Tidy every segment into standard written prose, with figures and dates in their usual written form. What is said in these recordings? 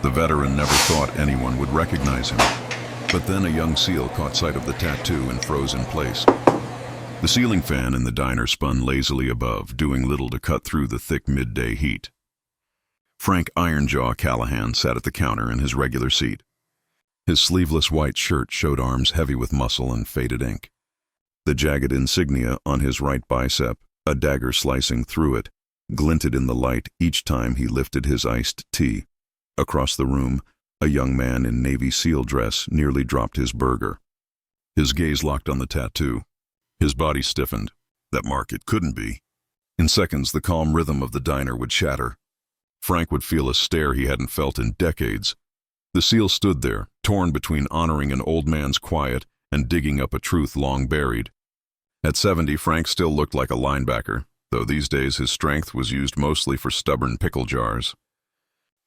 The veteran never thought anyone would recognize him. But then a young SEAL caught sight of the tattoo and froze in place. The ceiling fan in the diner spun lazily above, doing little to cut through the thick midday heat. Frank Ironjaw Callahan sat at the counter in his regular seat. His sleeveless white shirt showed arms heavy with muscle and faded ink. The jagged insignia on his right bicep, a dagger slicing through it, glinted in the light each time he lifted his iced tea. Across the room, a young man in Navy SEAL dress nearly dropped his burger. His gaze locked on the tattoo. His body stiffened. That mark, it couldn't be. In seconds, the calm rhythm of the diner would shatter. Frank would feel a stare he hadn't felt in decades. The SEAL stood there, torn between honoring an old man's quiet and digging up a truth long buried. At 70, Frank still looked like a linebacker, though these days his strength was used mostly for stubborn pickle jars.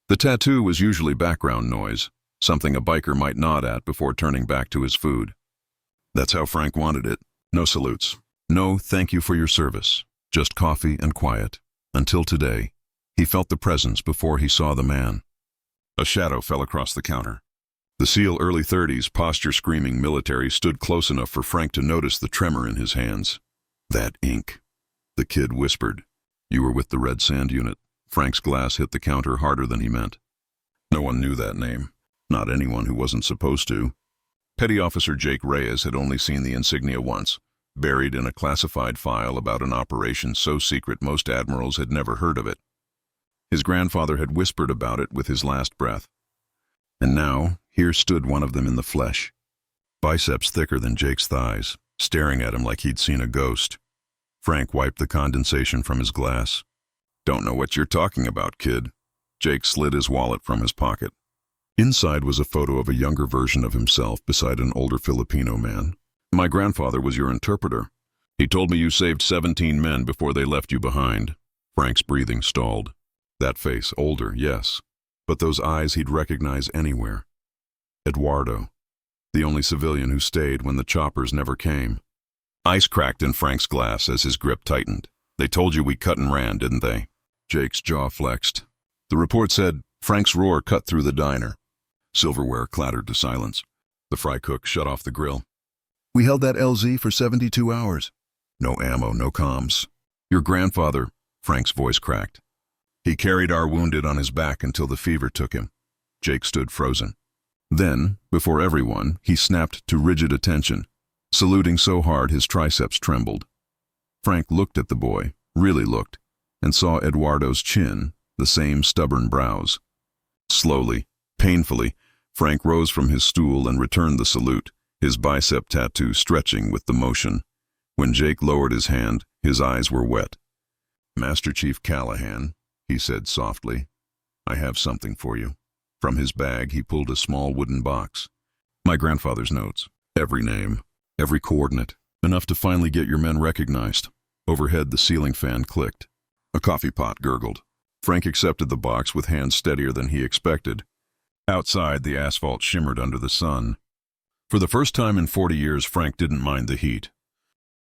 The tattoo was usually background noise, something a biker might nod at before turning back to his food. That's how Frank wanted it. No salutes. No thank you for your service. Just coffee and quiet. Until today, he felt the presence before he saw the man. A shadow fell across the counter. The SEAL, early 30s, posture-screaming military stood close enough for Frank to notice the tremor in his hands. That ink. The kid whispered. You were with the Red Sand Unit. Frank's glass hit the counter harder than he meant. No one knew that name. Not anyone who wasn't supposed to. Petty Officer Jake Reyes had only seen the insignia once, buried in a classified file about an operation so secret most admirals had never heard of it. His grandfather had whispered about it with his last breath. And now, here stood one of them in the flesh. Biceps thicker than Jake's thighs, staring at him like he'd seen a ghost. Frank wiped the condensation from his glass. Don't know what you're talking about, kid. Jake slid his wallet from his pocket. Inside was a photo of a younger version of himself beside an older Filipino man. My grandfather was your interpreter. He told me you saved 17 men before they left you behind. Frank's breathing stalled. That face, older, yes, but those eyes he'd recognize anywhere. Eduardo, the only civilian who stayed when the choppers never came. Ice cracked in Frank's glass as his grip tightened. They told you we cut and ran, didn't they? Jake's jaw flexed. The report said Frank's roar cut through the diner. Silverware clattered to silence. The fry cook shut off the grill. We held that LZ for 72 hours. No ammo, no comms. Your grandfather, Frank's voice cracked. He carried our wounded on his back until the fever took him. Jake stood frozen. Then, before everyone, he snapped to rigid attention, saluting so hard his triceps trembled. Frank looked at the boy, really looked, and saw Eduardo's chin, the same stubborn brows. Slowly, painfully, Frank rose from his stool and returned the salute, his bicep tattoo stretching with the motion. When Jake lowered his hand, his eyes were wet. Master Chief Callahan, he said softly, I have something for you. From his bag, he pulled a small wooden box. My grandfather's notes. Every name, every coordinate, enough to finally get your men recognized. Overhead, the ceiling fan clicked. A coffee pot gurgled. Frank accepted the box with hands steadier than he expected. Outside, the asphalt shimmered under the sun. For the first time in 40 years, Frank didn't mind the heat.